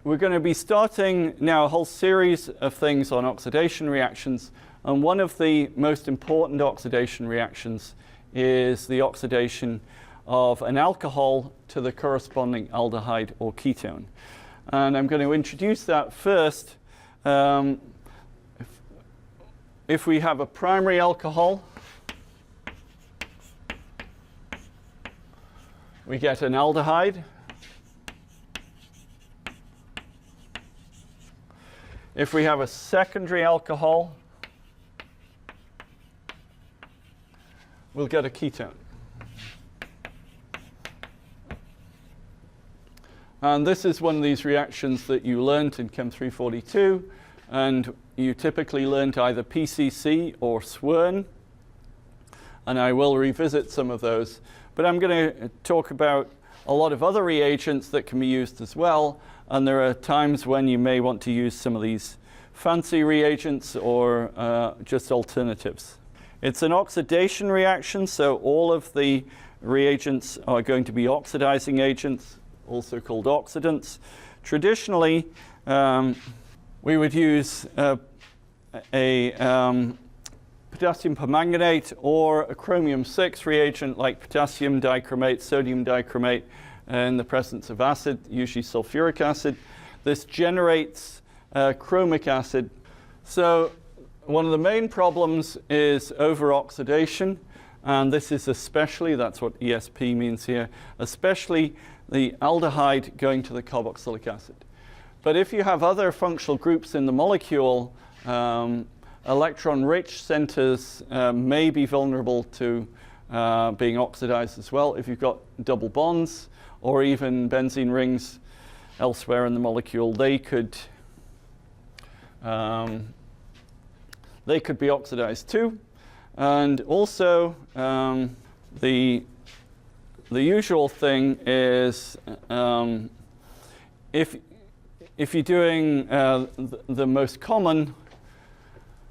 we're going to be starting now a whole series of things on oxidation reactions, and one of the most important oxidation reactions is the oxidation of an alcohol to the corresponding aldehyde or ketone. And I'm going to introduce that first. If we have a primary alcohol, we get an aldehyde. If we have a secondary alcohol, we'll get a ketone. And this is one of these reactions that you learned in Chem 342, and you typically learned either PCC or Swern, and I will revisit some of those. But I'm going to talk about a lot of other reagents that can be used as well, and there are times when you may want to use some of these fancy reagents or just alternatives. It's an oxidation reaction, so all of the reagents are going to be oxidizing agents, also called oxidants. Traditionally, we would use a potassium permanganate or a chromium 6 reagent like potassium dichromate, sodium dichromate in the presence of acid, usually sulfuric acid. This generates chromic acid. So one of the main problems is over-oxidation, and this is especially, that's what ESP means here, especially the aldehyde going to the carboxylic acid. But if you have other functional groups in the molecule, electron-rich centers may be vulnerable to being oxidized as well. If you've got double bonds or even benzene rings elsewhere in the molecule, they could be oxidized too. And also, the usual thing is if you're doing the most common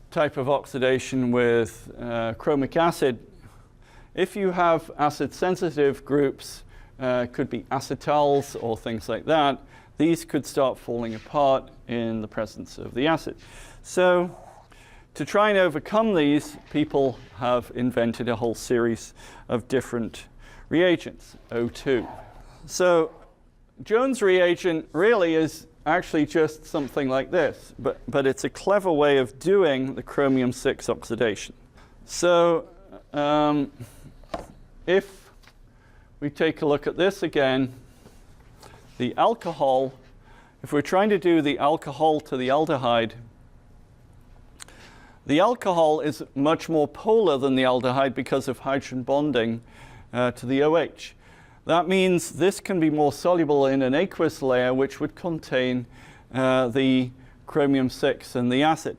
type of oxidation with chromic acid, if you have acid-sensitive groups, could be acetals or things like that, these could start falling apart in the presence of the acid. So to try and overcome these, people have invented a whole series of different reagents, O2. So Jones reagent really is actually just something like this, but it's a clever way of doing the chromium 6 oxidation. So if we take a look at this again, the alcohol, if we're trying to do the alcohol to the aldehyde, the alcohol is much more polar than the aldehyde because of hydrogen bonding to the OH. That means this can be more soluble in an aqueous layer, which would contain the chromium 6 and the acid.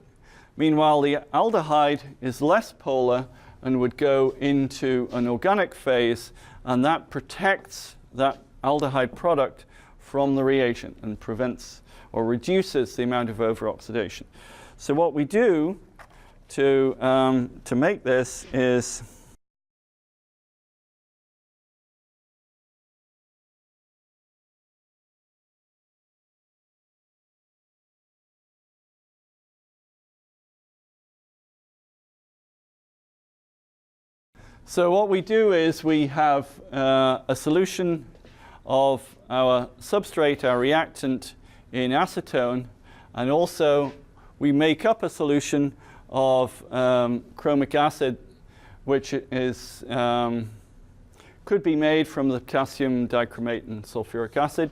Meanwhile, the aldehyde is less polar and would go into an organic phase, and that protects that aldehyde product from the reagent and prevents or reduces the amount of over-oxidation. So what we do to make this is we have a solution of our substrate, our reactant, in acetone, and also we make up a solution of chromic acid, which is could be made from the potassium dichromate and sulfuric acid,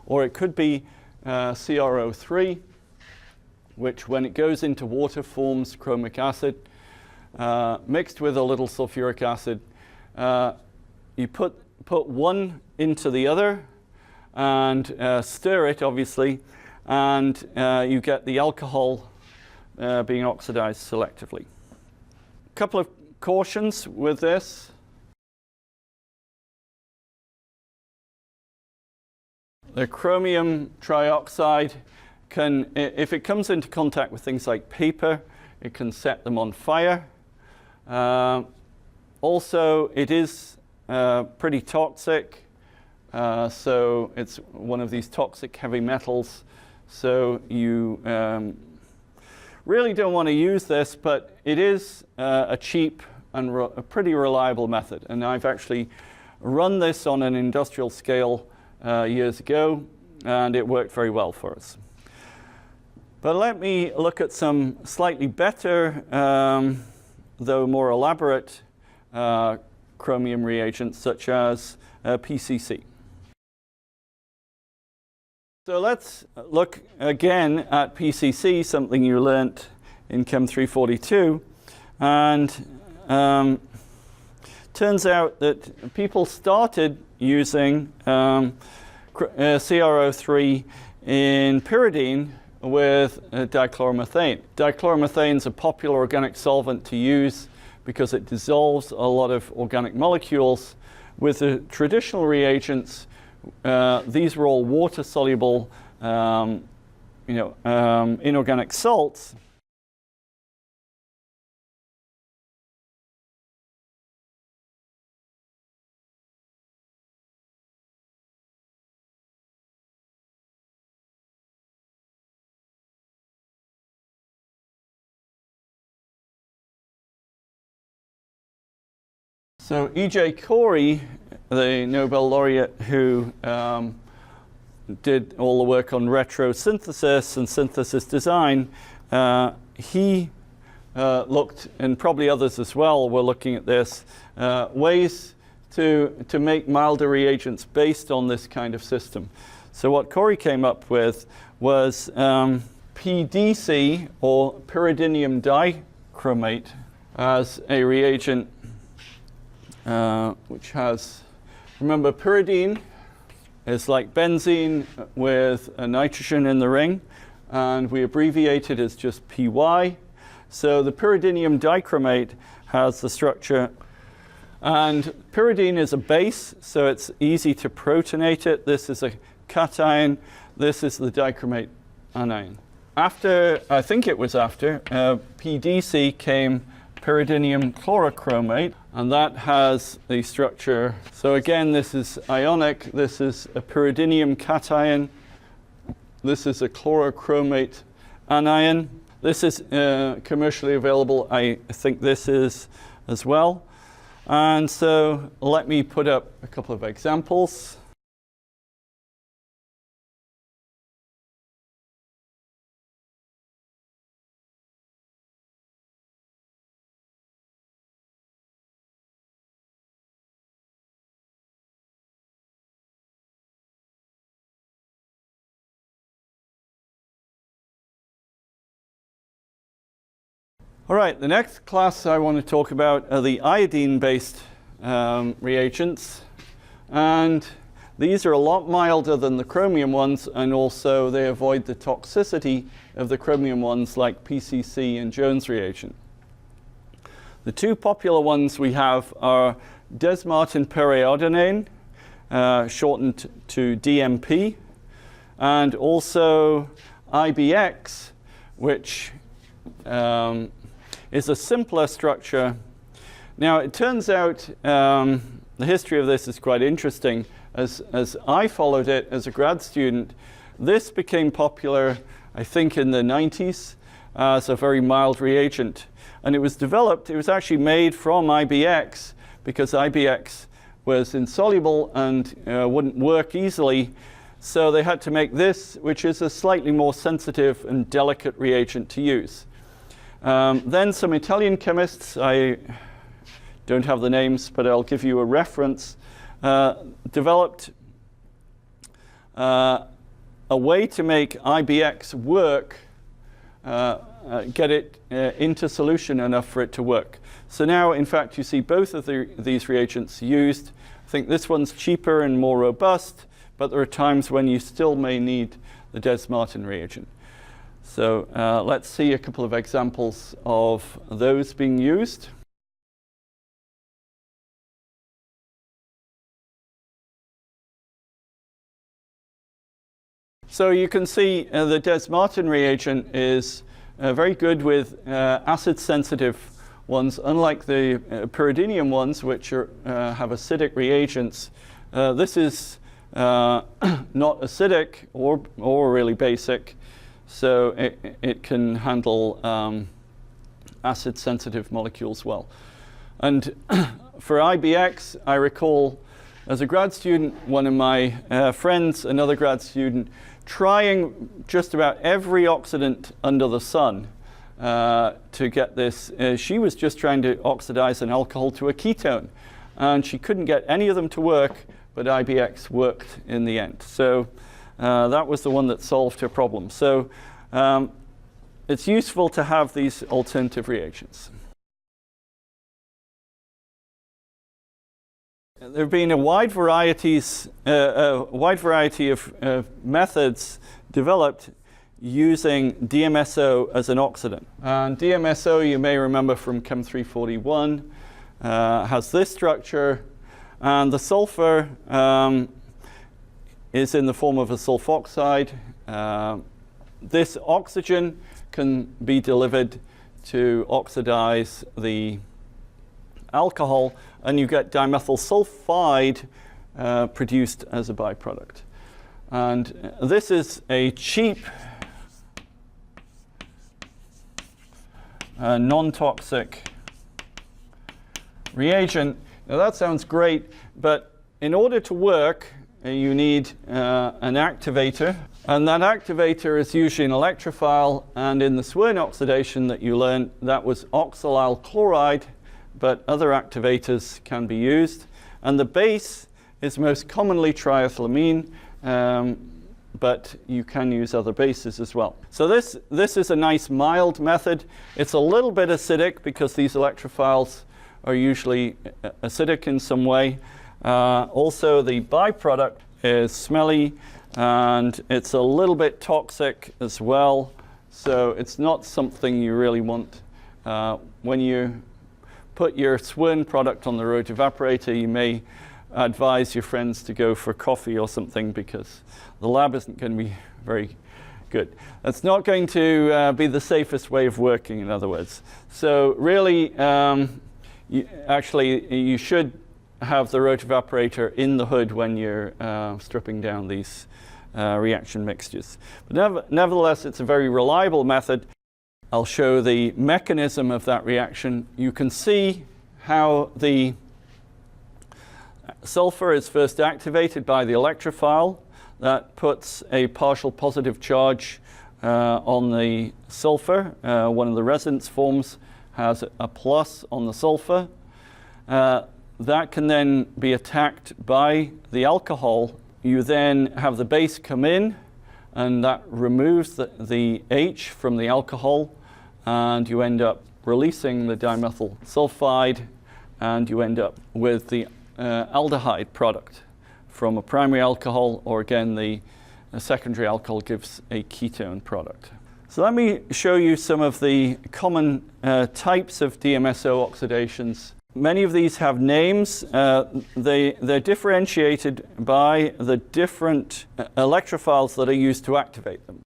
or it could be CrO3, which when it goes into water forms chromic acid, mixed with a little sulfuric acid. You put one into the other and stir it, obviously, and you get the alcohol being oxidized selectively. A couple of cautions with this. The chromium trioxide can, if it comes into contact with things like paper, it can set them on fire. Also, it is pretty toxic. So it's one of these toxic heavy metals. So you really don't want to use this, but it is a cheap and a pretty reliable method. And I've actually run this on an industrial scale years ago, and it worked very well for us. But let me look at some slightly better, though more elaborate, chromium reagents, such as PCC. So let's look again at PCC, something you learnt in Chem 342. And turns out that people started using CrO3 in pyridine with dichloromethane. Dichloromethane is a popular organic solvent to use because it dissolves a lot of organic molecules. With the traditional reagents, these were all water-soluble, inorganic salts. So E.J. Corey, the Nobel laureate who did all the work on retrosynthesis and synthesis design, he looked, and probably others as well were looking at this, ways to make milder reagents based on this kind of system. So what Corey came up with was PDC, or pyridinium dichromate, as a reagent which has, remember, pyridine is like benzene with a nitrogen in the ring, and we abbreviate it as just PY. So the pyridinium dichromate has the structure, and pyridine is a base, so it's easy to protonate it. This is a cation, this is the dichromate anion. After, I think it was after, PDC came pyridinium chlorochromate, and that has the structure. So again, this is ionic, this is a pyridinium cation, this is a chlorochromate anion. This is commercially available, I think this is as well. And so let me put up a couple of examples. All right, the next class I want to talk about are the iodine-based reagents. And these are a lot milder than the chromium ones, and also they avoid the toxicity of the chromium ones like PCC and Jones reagent. The two popular ones we have are desmartin periodinane, shortened to DMP, and also IBX, which is a simpler structure. Now, it turns out the history of this is quite interesting. As I followed it as a grad student, this became popular, I think, in the 90s as a very mild reagent. And it was developed, it was actually made from IBX because IBX was insoluble and wouldn't work easily. So they had to make this, which is a slightly more sensitive and delicate reagent to use. Then some Italian chemists, I don't have the names, but I'll give you a reference, developed a way to make IBX work, get it into solution enough for it to work. So now, in fact, you see both of these reagents used. I think this one's cheaper and more robust, but there are times when you still may need the desmartin reagent. So let's see a couple of examples of those being used. So you can see the desmartin reagent is very good with acid-sensitive ones, unlike the pyridinium ones, which have acidic reagents. This is not acidic or really basic, so it can handle acid-sensitive molecules well. And for IBX, I recall as a grad student, one of my friends, another grad student, trying just about every oxidant under the sun to get this. She was just trying to oxidize an alcohol to a ketone, and she couldn't get any of them to work, but IBX worked in the end. So that was the one that solved her problem. So it's useful to have these alternative reagents. There have been a wide variety of methods developed using DMSO as an oxidant. And DMSO, you may remember from Chem 341, has this structure, and the sulfur is in the form of a sulfoxide. This oxygen can be delivered to oxidize the alcohol, and you get dimethyl sulfide produced as a byproduct. And this is a cheap, non-toxic reagent. Now that sounds great, but in order to work, you need an activator. And that activator is usually an electrophile. And in the Swern oxidation that you learned, that was oxalyl chloride, but other activators can be used. And the base is most commonly triethylamine, but you can use other bases as well. So this is a nice mild method. It's a little bit acidic because these electrophiles are usually acidic in some way. Also, the byproduct is smelly, and it's a little bit toxic as well. So it's not something you really want. When you put your Swern product on the road evaporator, you may advise your friends to go for coffee or something, because the lab isn't going to be very good. It's not going to be the safest way of working, in other words. So really, you should have the road evaporator in the hood when you're stripping down these reaction mixtures. But nevertheless, it's a very reliable method. I'll show the mechanism of that reaction. You can see how the sulfur is first activated by the electrophile. That puts a partial positive charge on the sulfur. One of the resonance forms has a plus on the sulfur. That can then be attacked by the alcohol. You then have the base come in, and that removes the H from the alcohol, and you end up releasing the dimethyl sulfide, and you end up with the aldehyde product from a primary alcohol, or again, the secondary alcohol gives a ketone product. So let me show you some of the common types of DMSO oxidations. Many of these have names. They're differentiated by the different electrophiles that are used to activate them.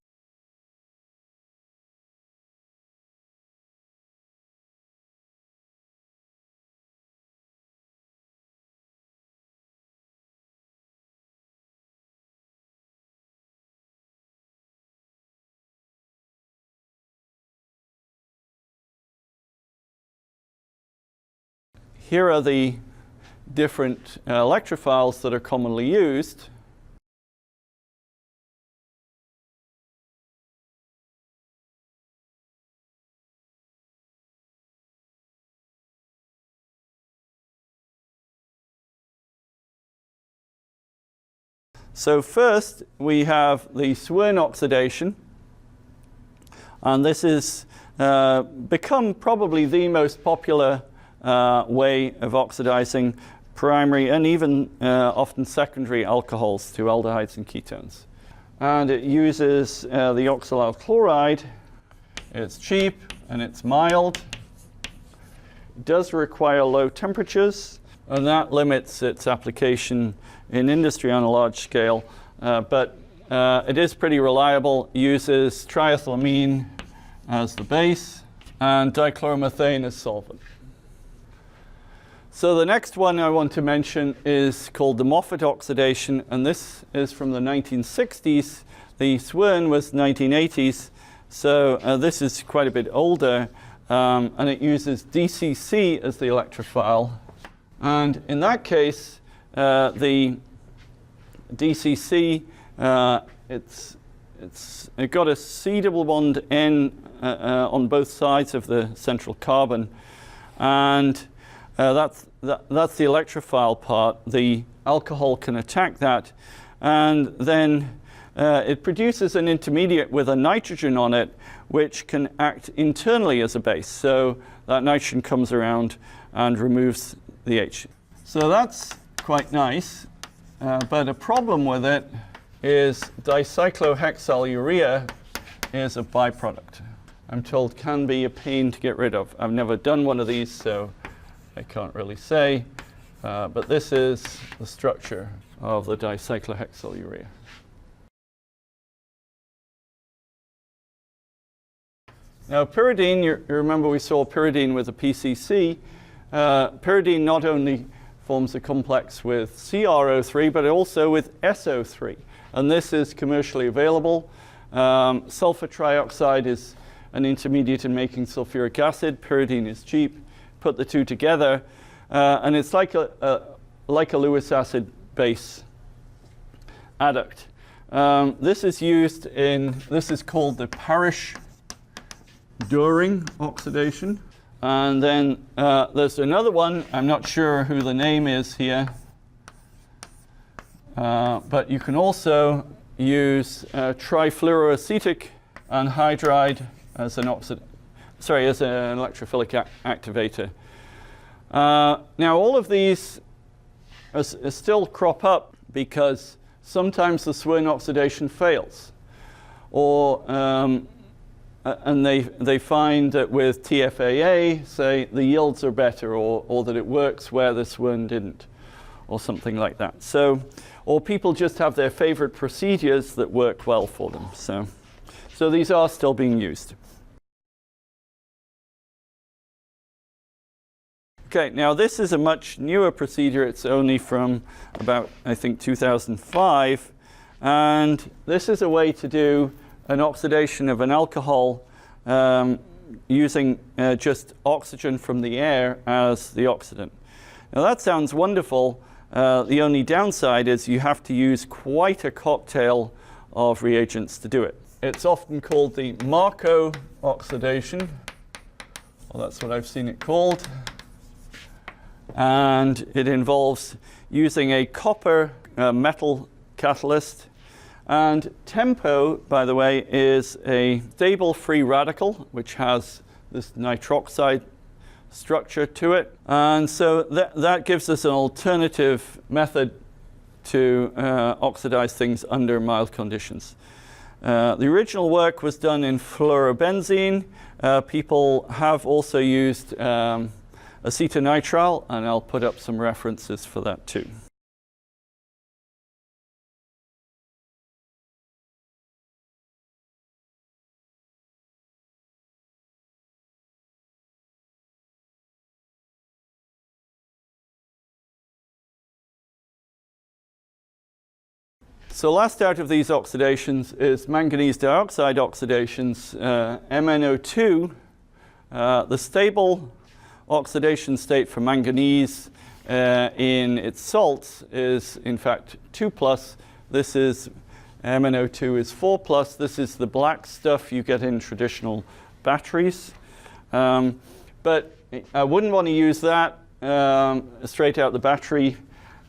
Here are the different electrophiles that are commonly used. So first, we have the Swern oxidation, and this has become probably the most popular way of oxidizing primary and even often secondary alcohols to aldehydes and ketones. And it uses the oxalyl chloride. It's cheap and it's mild. It does require low temperatures, and that limits its application in industry on a large scale. But it is pretty reliable. It uses triethylamine as the base and dichloromethane as solvent. So the next one I want to mention is called the Moffat oxidation, and this is from the 1960s. The Swern was 1980s, so this is quite a bit older, and it uses DCC as the electrophile. And in that case, the DCC, it's got a C double bond N on both sides of the central carbon, and that's the electrophile part. The alcohol can attack that, and then it produces an intermediate with a nitrogen on it, which can act internally as a base. So that nitrogen comes around and removes the H. So that's quite nice, but a problem with it is dicyclohexylurea is a byproduct. I'm told can be a pain to get rid of. I've never done one of these, so I can't really say, but this is the structure of the dicyclohexylurea. Now pyridine, you remember we saw pyridine with a PCC. Pyridine not only forms a complex with CrO3, but also with SO3. And this is commercially available. Sulfur trioxide is an intermediate in making sulfuric acid. Pyridine is cheap. Put the two together, and it's like a Lewis acid base adduct. This is used in, this is called the Parrish-Doering oxidation. And then there's another one. I'm not sure who the name is here, but you can also use trifluoroacetic anhydride as an as an electrophilic activator. Now all of these still crop up because sometimes the Swern oxidation fails, or and they find that with TFAA, say, the yields are better, or that it works where the Swern didn't, or something like that. So, or people just have their favorite procedures that work well for them. So these are still being used. Okay, now this is a much newer procedure. It's only from about, I think, 2005. And this is a way to do an oxidation of an alcohol using just oxygen from the air as the oxidant. Now that sounds wonderful. The only downside is you have to use quite a cocktail of reagents to do it. It's often called the Marco oxidation. Well, that's what I've seen it called. And it involves using a copper metal catalyst. And tempo, by the way, is a stable free radical, which has this nitroxide structure to it. And so that gives us an alternative method to oxidize things under mild conditions. The original work was done in fluorobenzene. People have also used acetonitrile, and I'll put up some references for that too. So last out of these oxidations is manganese dioxide oxidations, MnO2. The stable oxidation state for manganese in its salts is in fact 2+. This is MnO2 is 4+. This is the black stuff you get in traditional batteries. But I wouldn't want to use that straight out the battery.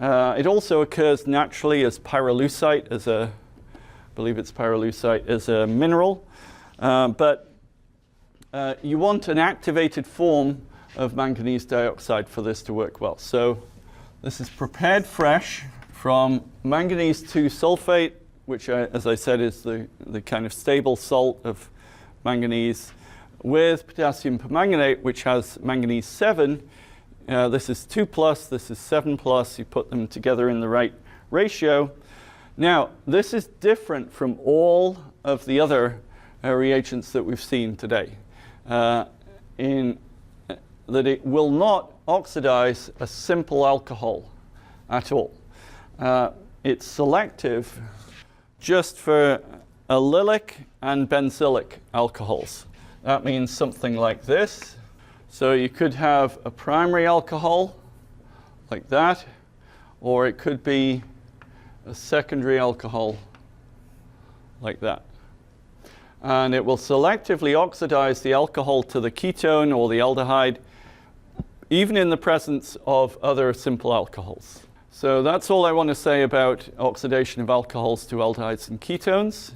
It also occurs naturally as pyrolusite, I believe it's pyrolusite, as a mineral. But you want an activated form of manganese dioxide for this to work well. So this is prepared fresh from manganese 2 sulfate, which, as I said, is the kind of stable salt of manganese, with potassium permanganate, which has manganese 7. This is 2+, this is 7+. You put them together in the right ratio. Now, this is different from all of the other reagents that we've seen today. that it will not oxidize a simple alcohol at all. It's selective just for allylic and benzylic alcohols. That means something like this. So you could have a primary alcohol like that, or it could be a secondary alcohol like that. And it will selectively oxidize the alcohol to the ketone or the aldehyde, even in the presence of other simple alcohols. So that's all I want to say about oxidation of alcohols to aldehydes and ketones.